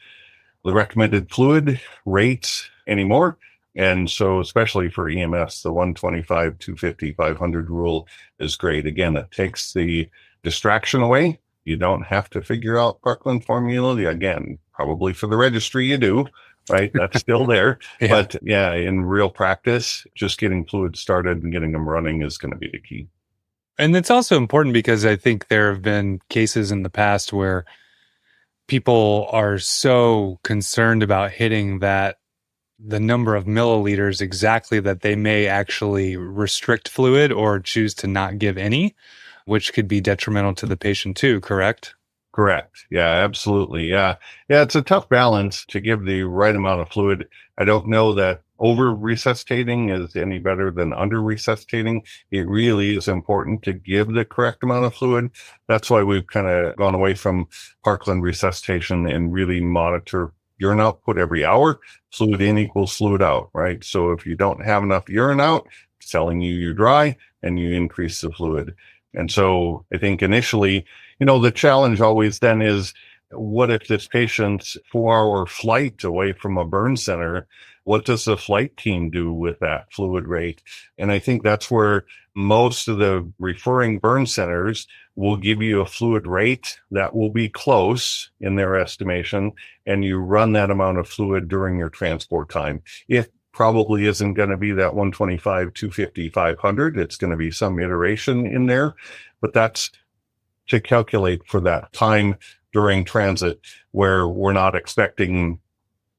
the recommended fluid rates anymore. And so, especially for EMS, the 125, 250, 500 rule is great. Again, it takes the distraction away. You don't have to figure out Parkland formula. Again, probably for the registry you do, right? That's still there. Yeah. But yeah, in real practice, just getting fluids started and getting them running is going to be the key. And it's also important because I think there have been cases in the past where people are so concerned about hitting the number of milliliters exactly that they may actually restrict fluid or choose to not give any, which could be detrimental to the patient too, correct? Correct. Yeah, absolutely. Yeah. Yeah, it's a tough balance to give the right amount of fluid. I don't know that over resuscitating is any better than under resuscitating. It really is important to give the correct amount of fluid. That's why we've kind of gone away from Parkland resuscitation and really monitor urine output every hour. Fluid in equals fluid out, right? So if you don't have enough urine out, it's telling you you're dry and you increase the fluid. And so I think initially, the challenge always then is, what if this patient's 4-hour flight away from a burn center? What does the flight team do with that fluid rate? And I think that's where most of the referring burn centers will give you a fluid rate that will be close in their estimation, and you run that amount of fluid during your transport time. It probably isn't going to be that 125, 250, 500. It's going to be some iteration in there, but that's to calculate for that time during transit where we're not expecting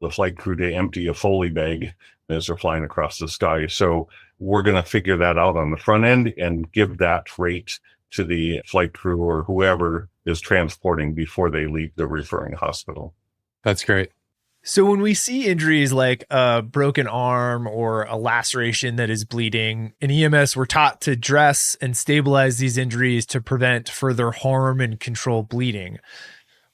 the flight crew to empty a Foley bag as they're flying across the sky. So we're going to figure that out on the front end and give that rate to the flight crew or whoever is transporting before they leave the referring hospital. That's great. So when we see injuries like a broken arm or a laceration that is bleeding, in EMS, we're taught to dress and stabilize these injuries to prevent further harm and control bleeding.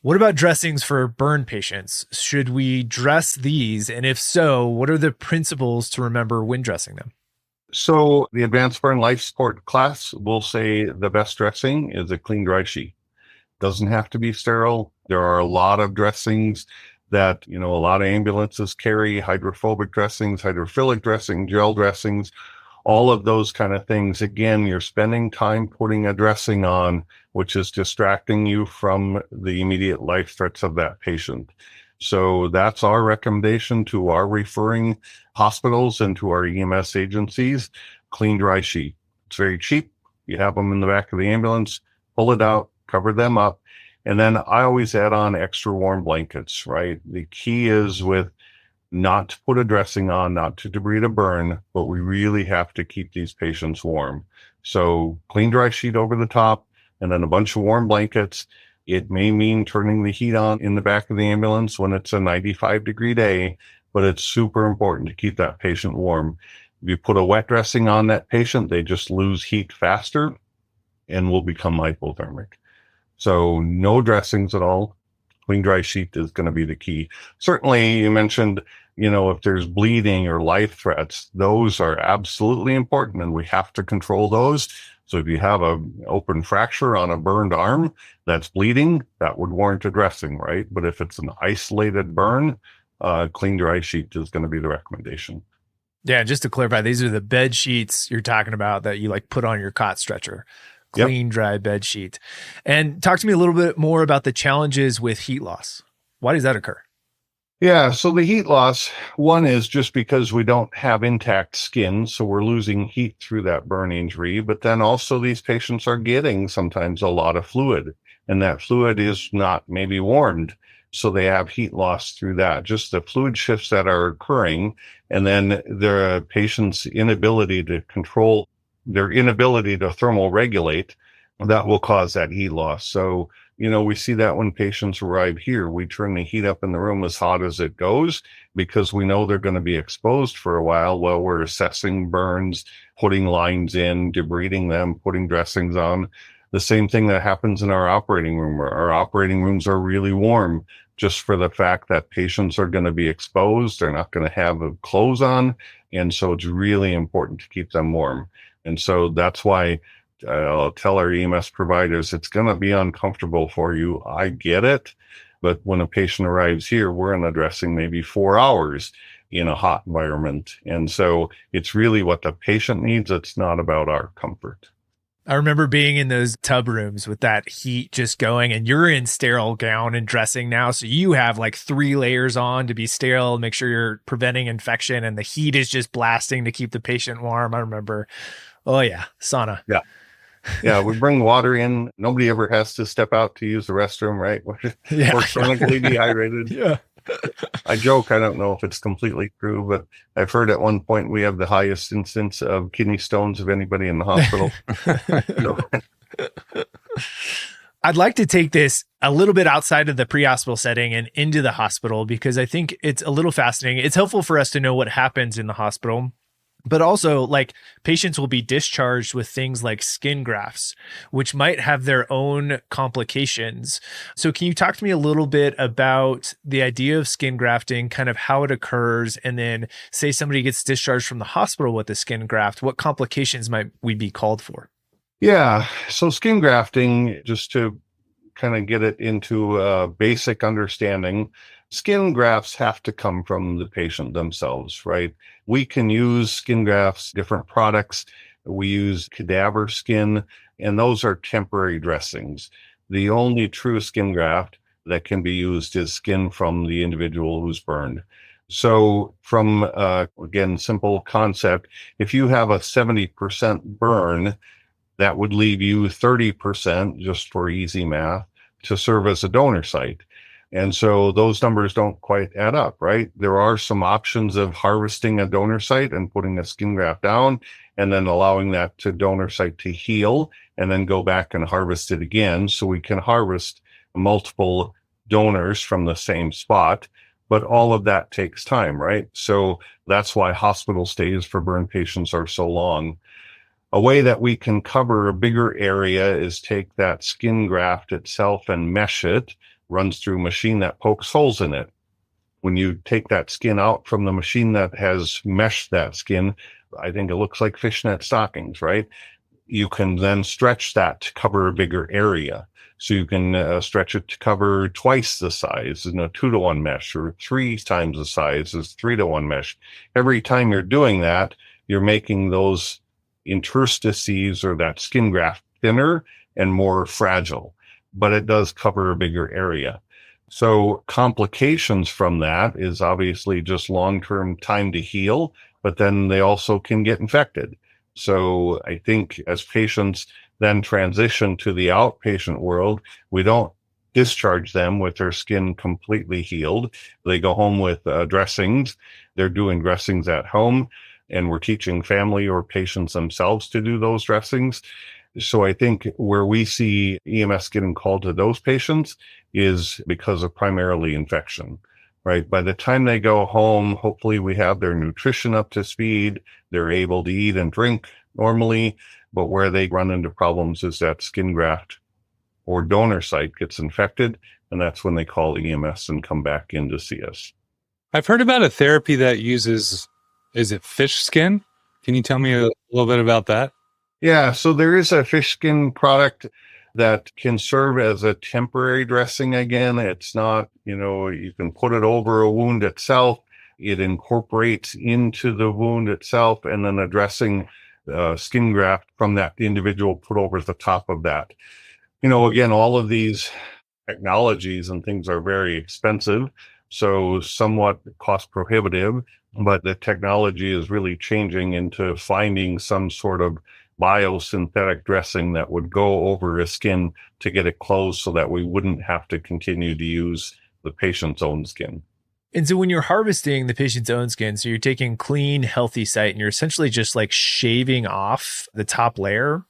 What about dressings for burn patients? Should we dress these? And if so, what are the principles to remember when dressing them? So the advanced burn life support class will say the best dressing is a clean, dry sheet. Doesn't have to be sterile. There are a lot of dressings that, a lot of ambulances carry: hydrophobic dressings, hydrophilic dressing, gel dressings, all of those kind of things. Again, you're spending time putting a dressing on, which is distracting you from the immediate life threats of that patient. So that's our recommendation to our referring hospitals and to our EMS agencies: clean, dry sheet. It's very cheap. You have them in the back of the ambulance, pull it out, cover them up. And then I always add on extra warm blankets, right? The key is with not to put a dressing on, not to debride a burn, but we really have to keep these patients warm. So clean, dry sheet over the top, and then a bunch of warm blankets. It may mean turning the heat on in the back of the ambulance when it's a 95-degree day, but it's super important to keep that patient warm. If you put a wet dressing on that patient, they just lose heat faster and will become hypothermic. So no dressings at all. Clean, dry sheet is going to be the key. Certainly, you mentioned, if there's bleeding or life threats, those are absolutely important, and we have to control those. So if you have an open fracture on a burned arm that's bleeding, that would warrant a dressing, right? But if it's an isolated burn, clean, dry sheet is going to be the recommendation. Yeah, just to clarify, these are the bed sheets you're talking about that you put on your cot stretcher. Clean, dry bed sheet. And talk to me a little bit more about the challenges with heat loss. Why does that occur? Yeah, so the heat loss, one is just because we don't have intact skin, so we're losing heat through that burn injury. But then also these patients are getting sometimes a lot of fluid, and that fluid is not maybe warmed. So they have heat loss through that, just the fluid shifts that are occurring, and then the patient's inability to control their inability to thermal regulate, that will cause that heat loss. So, we see that when patients arrive here, we turn the heat up in the room as hot as it goes because we know they're going to be exposed for a while we're assessing burns, putting lines in, debriding them, putting dressings on. The same thing that happens in our operating room. Our operating rooms are really warm just for the fact that patients are going to be exposed. They're not going to have clothes on. And so it's really important to keep them warm. And so that's why I'll tell our EMS providers, it's going to be uncomfortable for you. I get it. But when a patient arrives here, we're in a dressing maybe 4 hours in a hot environment. And so it's really what the patient needs. It's not about our comfort. I remember being in those tub rooms with that heat just going, and you're in sterile gown and dressing now. So you have 3 layers on to be sterile, make sure you're preventing infection, and the heat is just blasting to keep the patient warm. I remember. Oh yeah. Sauna. Yeah. Yeah, we bring water in. Nobody ever has to step out to use the restroom, right? Yeah. We're chronically dehydrated. Yeah. I joke, I don't know if it's completely true, but I've heard at one point we have the highest instance of kidney stones of anybody in the hospital. So, I'd like to take this a little bit outside of the pre-hospital setting and into the hospital because I think it's a little fascinating. It's helpful for us to know what happens in the hospital, but also like patients will be discharged with things like skin grafts, which might have their own complications. So can you talk to me a little bit about the idea of skin grafting, kind of how it occurs, and then say somebody gets discharged from the hospital with a skin graft, what complications might we be called for? yeah, so skin grafting, just to kind of get it into basic understanding, skin grafts have to come from the patient themselves, right? We can use skin grafts, different products. We use cadaver skin, and those are temporary dressings. The only true skin graft that can be used is skin from the individual who's burned. So from, again, simple concept, if you have a 70% burn, that would leave you 30%, just for easy math, to serve as a donor site. And so those numbers don't quite add up, right? There are some options of harvesting a donor site and putting a skin graft down and then allowing that to donor site to heal and then go back and harvest it again. So we can harvest multiple donors from the same spot, but all of that takes time, right? So that's why hospital stays for burn patients are so long. A way that we can cover a bigger area is take that skin graft itself and mesh it, runs through a machine that pokes holes in it. When you take that skin out from the machine that has meshed that skin, I think it looks like fishnet stockings, right? You can then stretch that to cover a bigger area. So you can stretch it to cover twice the size in a 2-to-1 mesh, or 3 times the size is 3-to-1 mesh. Every time you're doing that, you're making those interstices or that skin graft thinner and more fragile, but it does cover a bigger area. So complications from that is obviously just long-term time to heal, but then they also can get infected. So I think as patients then transition to the outpatient world, we don't discharge them with their skin completely healed. They go home with dressings. They're doing dressings at home, and we're teaching family or patients themselves to do those dressings. So I think where we see EMS getting called to those patients is because of primarily infection, right? By the time they go home, hopefully we have their nutrition up to speed. They're able to eat and drink normally, but where they run into problems is that skin graft or donor site gets infected, and that's when they call EMS and come back in to see us. I've heard about a therapy that uses, is it fish skin? Can you tell me a little bit about that? Yeah, so there is a fish skin product that can serve as a temporary dressing again. It's not, you can put it over a wound itself. It incorporates into the wound itself, and then a dressing skin graft from that individual put over the top of that. Again, all of these technologies and things are very expensive, so somewhat cost prohibitive, but the technology is really changing into finding some sort of biosynthetic dressing that would go over a skin to get it closed so that we wouldn't have to continue to use the patient's own skin. And so when you're harvesting the patient's own skin, so you're taking clean, healthy site and you're essentially just like shaving off the top layer.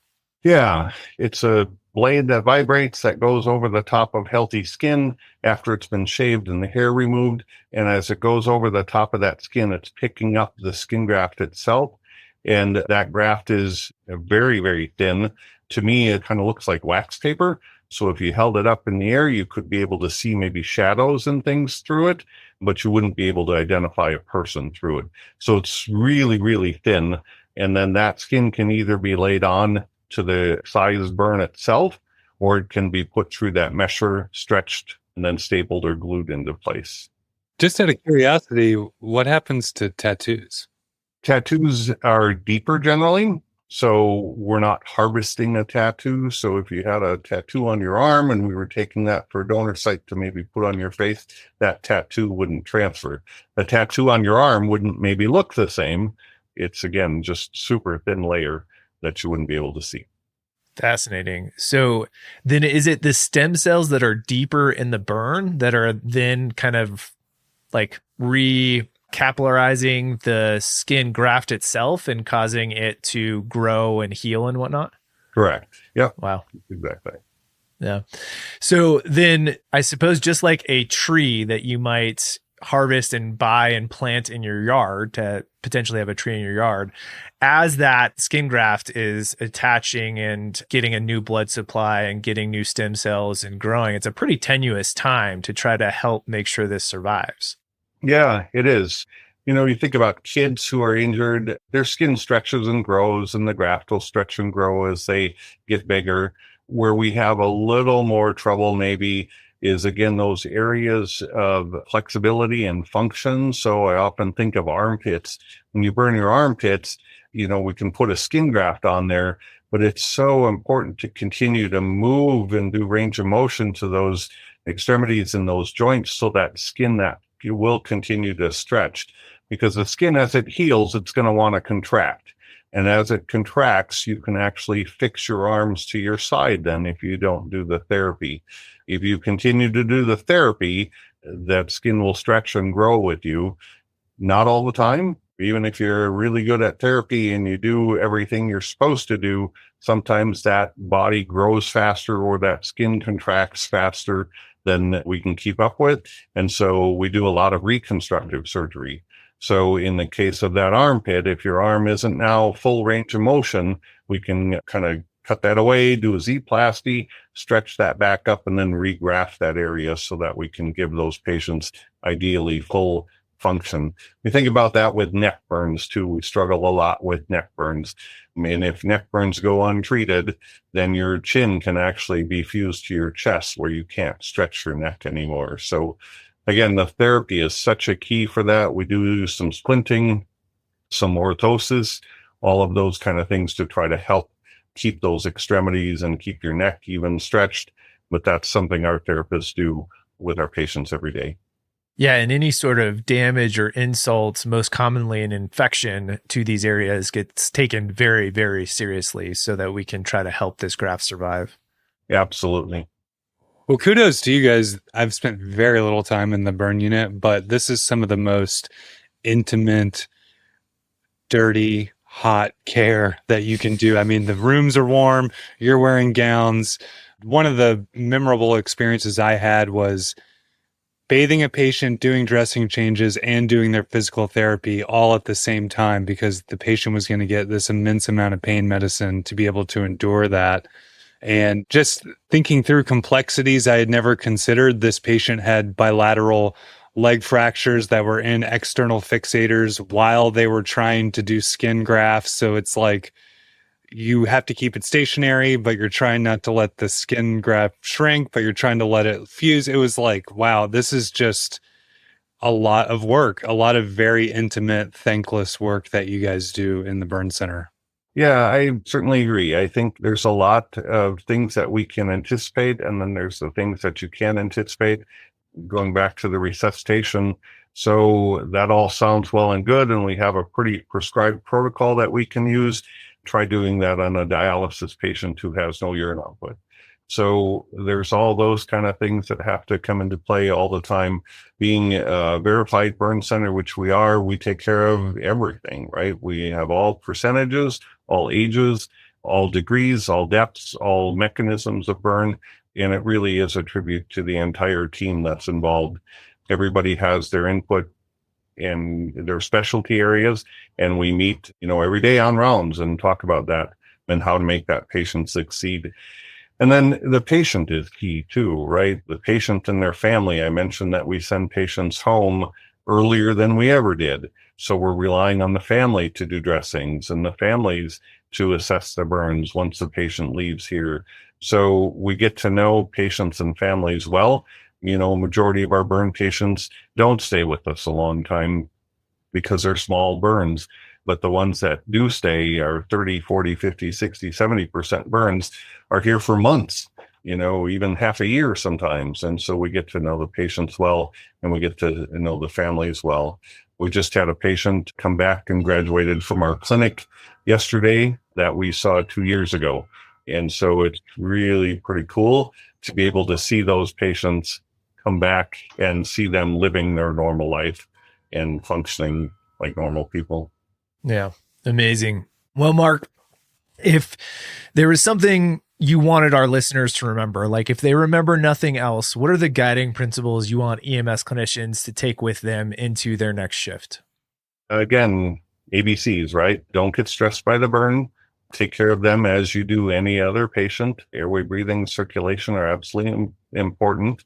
Yeah, it's a blade that vibrates that goes over the top of healthy skin after it's been shaved and the hair removed. And as it goes over the top of that skin, it's picking up the skin graft itself. And that graft is very, very thin. To me, it kind of looks like wax paper. So if you held it up in the air, you could be able to see maybe shadows and things through it, but you wouldn't be able to identify a person through it. So it's really, really thin. And then that skin can either be laid on to the size burn itself, or it can be put through that mesher, stretched, and then stapled or glued into place. Just out of curiosity, what happens to tattoos? Tattoos are deeper generally, so we're not harvesting a tattoo. So if you had a tattoo on your arm and we were taking that for a donor site to maybe put on your face, that tattoo wouldn't transfer. The tattoo on your arm wouldn't maybe look the same. It's, again, just super thin layer that you wouldn't be able to see. Fascinating. So then is it the stem cells that are deeper in the burn that are then kind of like recapillarizing the skin graft itself and causing it to grow and heal and whatnot? Correct. Yep. Wow. Exactly. Yeah. So then I suppose just like a tree that you might harvest and buy and plant in your yard to potentially have a tree in your yard, as that skin graft is attaching and getting a new blood supply and getting new stem cells and growing, it's a pretty tenuous time to try to help make sure this survives. Yeah, it is. You think about kids who are injured, their skin stretches and grows, and the graft will stretch and grow as they get bigger. Where we have a little more trouble maybe is, again, those areas of flexibility and function. So I often think of armpits. When you burn your armpits, we can put a skin graft on there, but it's so important to continue to move and do range of motion to those extremities and those joints so that skin that you will continue to stretch, because the skin, as it heals, it's going to want to contract. And as it contracts, you can actually fix your arms to your side then if you don't do the therapy. If you continue to do the therapy, that skin will stretch and grow with you. Not all the time. Even if you're really good at therapy and you do everything you're supposed to do, sometimes that body grows faster or that skin contracts faster than we can keep up with. And so we do a lot of reconstructive surgery. So in the case of that armpit, if your arm isn't now full range of motion, we can kind of cut that away, do a Z-plasty, stretch that back up, and then regraft that area so that we can give those patients ideally full function. We think about that with neck burns too. We struggle a lot with neck burns. And if neck burns go untreated, then your chin can actually be fused to your chest where you can't stretch your neck anymore. So again, the therapy is such a key for that. We do some splinting, some orthosis, all of those kind of things to try to help keep those extremities and keep your neck even stretched. But that's something our therapists do with our patients every day. Yeah, and any sort of damage or insults, most commonly an infection to these areas, gets taken very, very seriously so that we can try to help this graft survive. Absolutely. Well, kudos to you guys. I've spent very little time in the burn unit, but this is some of the most intimate, dirty, hot care that you can do. I mean, the rooms are warm, you're wearing gowns. One of the memorable experiences I had was bathing a patient, doing dressing changes, and doing their physical therapy all at the same time, because the patient was going to get this immense amount of pain medicine to be able to endure that. And just thinking through complexities I had never considered, this patient had bilateral leg fractures that were in external fixators while they were trying to do skin grafts. So it's like you have to keep it stationary, but you're trying not to let the skin graft shrink, but you're trying to let it fuse. It was like, wow, this is just a lot of work, a lot of very intimate, thankless work that you guys do in the burn center. Yeah, I certainly agree. I think there's a lot of things that we can anticipate, and then there's the things that you can't anticipate. Going back to the resuscitation, so that all sounds well and good, and we have a pretty prescribed protocol that we can use. Try doing that on a dialysis patient who has no urine output. So there's all those kind of things that have to come into play all the time. Being a verified burn center, which we are, we take care of everything, right? We have all percentages, all ages, all degrees, all depths, all mechanisms of burn. And it really is a tribute to the entire team that's involved. Everybody has their input in their specialty areas, and we meet, every day on rounds and talk about that and how to make that patient succeed. And then the patient is key too, right? The patient and their family. I mentioned that we send patients home earlier than we ever did. So we're relying on the family to do dressings and the families to assess the burns once the patient leaves here. So we get to know patients and families well. Majority of our burn patients don't stay with us a long time because they're small burns. But the ones that do stay are 30, 40, 50, 60, 70% burns are here for months, even half a year sometimes. And so we get to know the patients well, and we get to know the families well. We just had a patient come back and graduated from our clinic yesterday that we saw 2 years ago. And so it's really pretty cool to be able to see those patients come back and see them living their normal life and functioning like normal people. Yeah. Amazing. Well, Mark, if there is something you wanted our listeners to remember, like if they remember nothing else, what are the guiding principles you want EMS clinicians to take with them into their next shift? Again, ABCs, right? Don't get stressed by the burn. Take care of them as you do any other patient. Airway, breathing, circulation are absolutely important.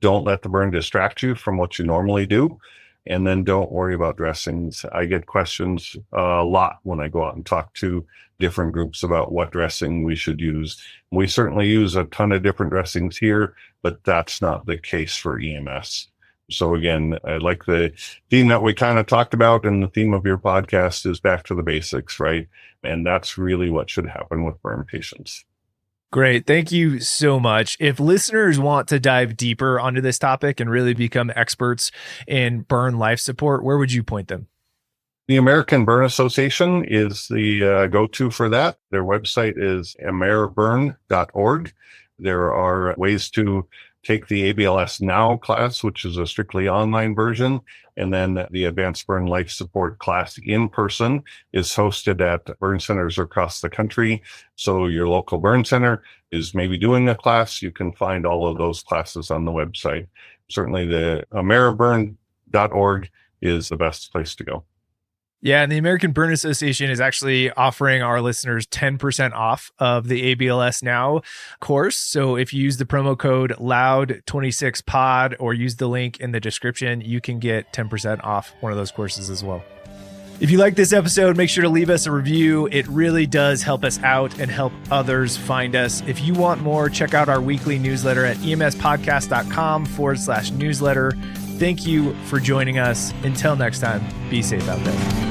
Don't let the burn distract you from what you normally do. And then don't worry about dressings. I get questions a lot when I go out and talk to different groups about what dressing we should use. We certainly use a ton of different dressings here, but that's not the case for EMS. So again, I like the theme that we kind of talked about, and the theme of your podcast is back to the basics, right? And that's really what should happen with burn patients. Great. Thank you so much. If listeners want to dive deeper onto this topic and really become experts in burn life support, where would you point them? The American Burn Association is the go-to for that. Their website is ameriburn.org. There are ways to take the ABLS Now class, which is a strictly online version. And then the Advanced Burn Life Support class in person is hosted at burn centers across the country. So your local burn center is maybe doing a class. You can find all of those classes on the website. Certainly the ameriburn.org is the best place to go. Yeah, and the American Burn Association is actually offering our listeners 10% off of the ABLS Now course. So if you use the promo code LOUD26POD or use the link in the description, you can get 10% off one of those courses as well. If you like this episode, make sure to leave us a review. It really does help us out and help others find us. If you want more, check out our weekly newsletter at emspodcast.com/newsletter. Thank you for joining us. Until next time, be safe out there.